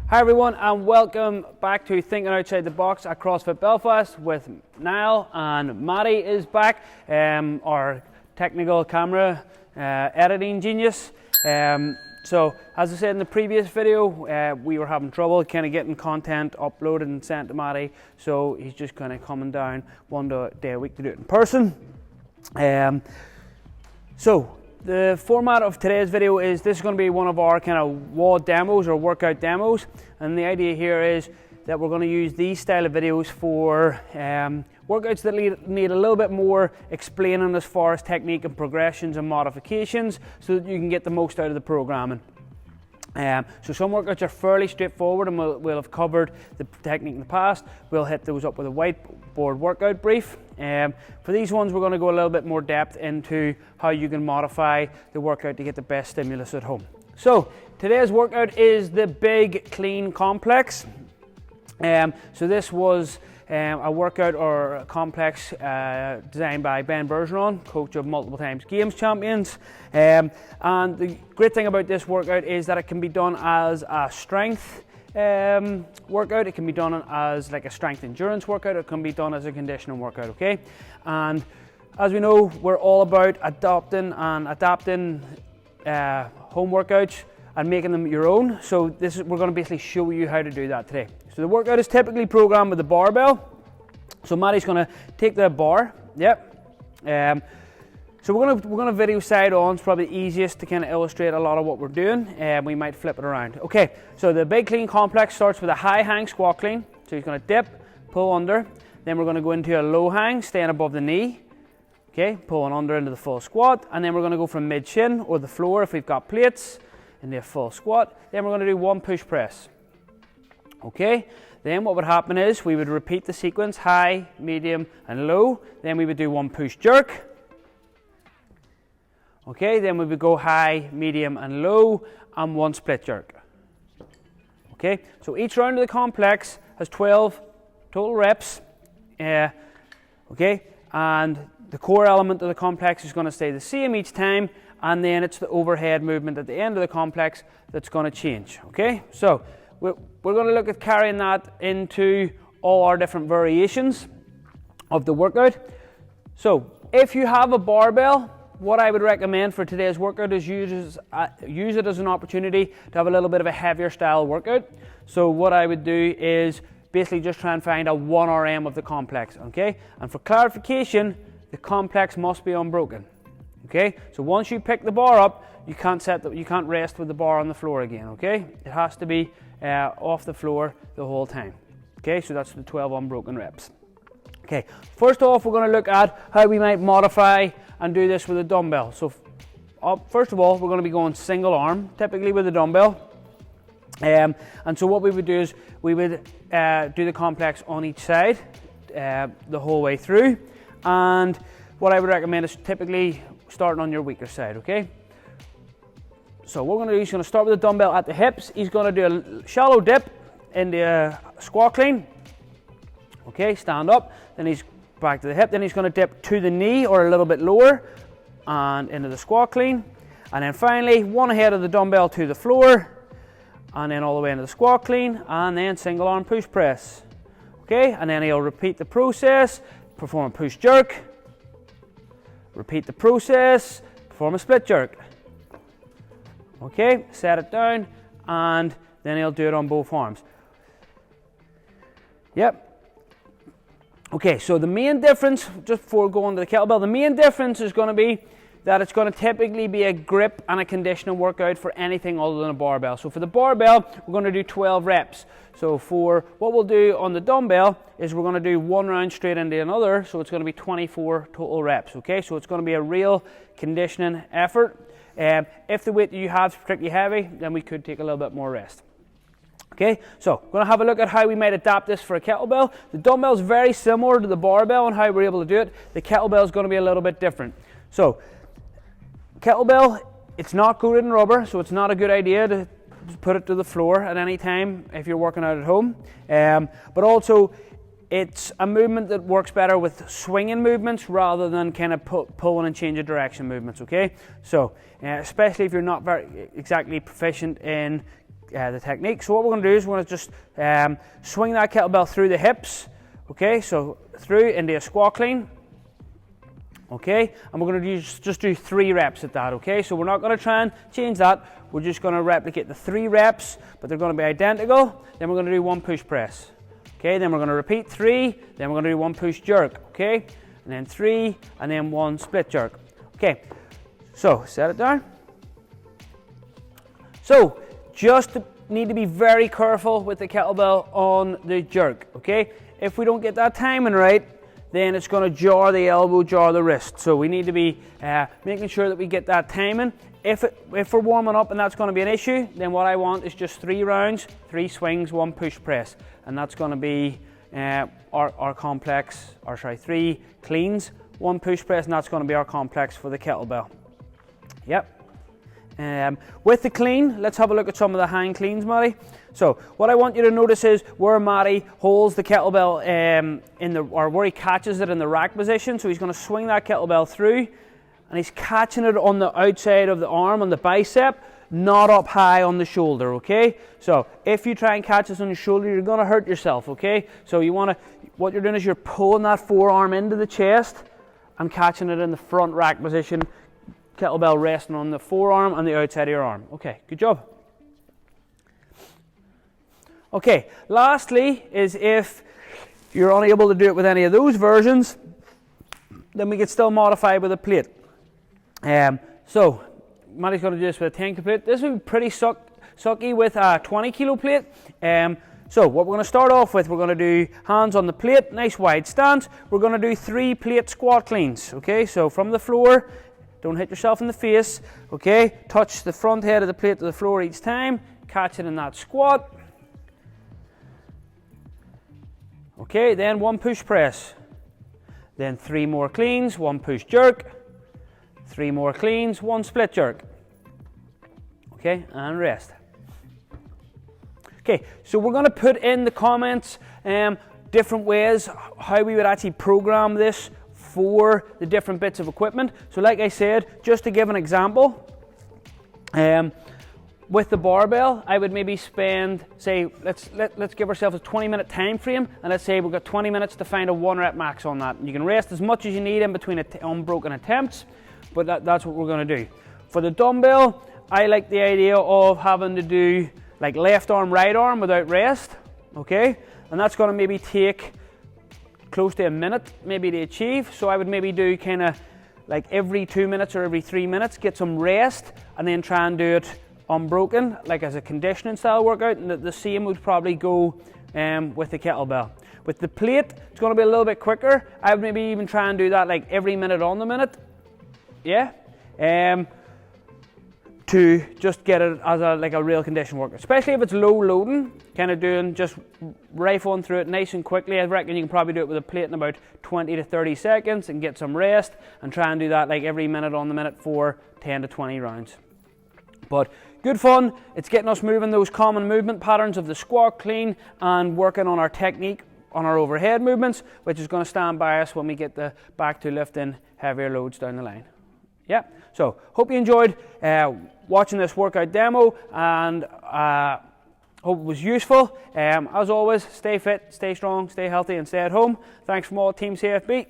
Hi everyone, and welcome back to Thinking Outside the Box at CrossFit Belfast with Niall, and Matty is back, our technical camera editing genius. So as I said in the previous video, we were having trouble kind of getting content uploaded and sent to Matty, so he's just kind of coming down one day a week to do it in person. So the format of today's video is this is going to be one of our kind of WOD demos or workout demos, and the idea here is that we're going to use these style of videos for workouts that need a little bit more explaining as far as technique and progressions and modifications, so that you can get the most out of the programming. So some workouts are fairly straightforward, and we'll have covered the technique in the past. We'll hit those up with a whiteboard workout brief. For these ones, we're going to go a little bit more depth into how you can modify the workout to get the best stimulus at home. So today's workout is the big clean complex. So this was a workout or a complex designed by Bergeron, coach of multiple times games champions. And the great thing about this workout is that it can be done as a strength workout, it can be done as like a strength endurance workout, it can be done as a conditioning workout, okay? And as we know, we're all about adapting home workouts and making them your own. So we're going to basically show you how to do that today. So the workout is typically programmed with the barbell. So Matty's going to take the bar. Yep. So we're going to video side on. It's probably easiest to kind of illustrate a lot of what we're doing. We might flip it around. Okay. So the big clean complex starts with a high hang squat clean. So he's going to dip, pull under. Then we're going to go into a low hang, staying above the knee. Okay. Pulling under into the full squat, and then we're going to go from mid shin or the floor if we've got plates into a full squat. Then we're going to do one push press. Okay, then what would happen is we would repeat the sequence, high, medium and low. Then we would do one push jerk. Okay, then we would go high, medium and low and one split jerk. Okay, so each round of the complex has 12 total reps. Okay, and the core element of the complex is going to stay the same each time, and then it's the overhead movement at the end of the complex that's going to change. Okay, so we're going to look at carrying that into all our different variations of the workout. So if you have a barbell, what I would recommend for today's workout is use it as an opportunity to have a little bit of a heavier style workout. So what I would do is basically just try and find a 1 RM of the complex. Okay, and for clarification, the complex must be unbroken. Okay, so once you pick the bar up, you can't rest with the bar on the floor again. Okay, it has to be off the floor the whole time. Okay, so that's the 12 unbroken reps. Okay, first off, we're going to look at how we might modify and do this with a dumbbell. So first of all, we're going to be going single arm, typically with a dumbbell. And so what we would do is we would do the complex on each side the whole way through. And what I would recommend is typically starting on your weaker side. Okay. So what we're going to do, he's going to start with the dumbbell at the hips. He's going to do a shallow dip into a squat clean. Okay, stand up. Then he's back to the hip. Then he's going to dip to the knee or a little bit lower and into the squat clean. And then finally, one ahead of the dumbbell to the floor. And then all the way into the squat clean. And then single arm push press. Okay, and then he'll repeat the process. Perform a push jerk. Repeat the process. Perform a split jerk. Okay, set it down, and then he'll do it on both arms. Yep. Okay, so the main difference, just before going to the kettlebell, the main difference is going to be that it's going to typically be a grip and a conditioning workout for anything other than a barbell. So for the barbell, we're going to do 12 reps. So for what we'll do on the dumbbell is we're going to do one round straight into another, so it's going to be 24 total reps. Okay, so it's going to be a real conditioning effort. If the weight that you have is particularly heavy, then we could take a little bit more rest. Okay, so we're going to have a look at how we might adapt this for a kettlebell. The dumbbell is very similar to the barbell and how we're able to do it. The kettlebell is going to be a little bit different. So kettlebell, it's not coated in rubber, so it's not a good idea to put it to the floor at any time if you're working out at home. But also, it's a movement that works better with swinging movements rather than kind of pulling and change of direction movements, okay? So, especially if you're not very exactly proficient in the technique. So what we're going to do is we're going to just swing that kettlebell through the hips. Okay, so through into a squat clean. Okay, and we're going to just do 3 reps at that. Okay, so we're not going to try and change that. We're just going to replicate the 3 reps, but they're going to be identical. Then we're going to do 1 push press. Okay, then we're going to repeat 3. Then we're going to do 1 push jerk. Okay, and then 3, and then 1 split jerk. Okay, so set it down. So just need to be very careful with the kettlebell on the jerk. Okay, if we don't get that timing right, then it's going to jar the elbow, jar the wrist. So we need to be making sure that we get that timing. If we're warming up and that's going to be an issue, then what I want is just 3 rounds, 3 swings, 1 push press, and that's going to be our complex, or sorry, 3 cleans, 1 push press, and that's going to be our complex for the kettlebell. Yep. With the clean, let's have a look at some of the hang cleans, Matty. So what I want you to notice is where Matty holds the kettlebell or where he catches it in the rack position. So he's going to swing that kettlebell through, and he's catching it on the outside of the arm, on the bicep, not up high on the shoulder. Okay. So if you try and catch this on your shoulder, you're going to hurt yourself. Okay. So what you're doing is you're pulling that forearm into the chest and catching it in the front rack position. Kettlebell resting on the forearm and the outside of your arm. Okay, good job. Okay, lastly is if you're unable to do it with any of those versions, then we can still modify with a plate. So, Matty's going to do this with a 10 kilo plate. This would be pretty sucky with a 20 kilo plate. So what we're going to start off with, we're going to do hands on the plate, nice wide stance. We're going to do 3 plate squat cleans. Okay, so from the floor, don't hit yourself in the face. Okay, touch the front head of the plate to the floor each time. Catch it in that squat. Okay, then 1 push press. Then 3 more cleans, 1 push jerk. 3 more cleans, 1 split jerk. Okay, and rest. Okay, so we're going to put in the comments different ways how we would actually program this for the different bits of equipment. So like I said, just to give an example, with the barbell, I would maybe spend, say, let's give ourselves a 20-minute time frame, and let's say we've got 20 minutes to find a 1 rep max on that. You can rest as much as you need in between unbroken attempts, but that's what we're going to do. For the dumbbell, I like the idea of having to do like left arm, right arm without rest, okay? And that's going to maybe take close to a minute maybe to achieve. So I would maybe do kind of like every 2 minutes or every 3 minutes, get some rest, and then try and do it unbroken, like as a conditioning style workout. And the same would probably go with the kettlebell. With the plate, it's going to be a little bit quicker. I would maybe even try and do that like every minute on the minute. Yeah. To just get it as a real condition workout, especially if it's low loading, kind of doing just rifling through it nice and quickly. I reckon you can probably do it with a plate in about 20 to 30 seconds and get some rest, and try and do that like every minute on the minute for 10 to 20 rounds. But good fun. It's getting us moving those common movement patterns of the squat clean and working on our technique on our overhead movements, which is going to stand by us when we get back to lifting heavier loads down the line. Yeah, so hope you enjoyed watching this workout demo, and hope it was useful. As always, stay fit, stay strong, stay healthy, and stay at home. Thanks from all Team CFB.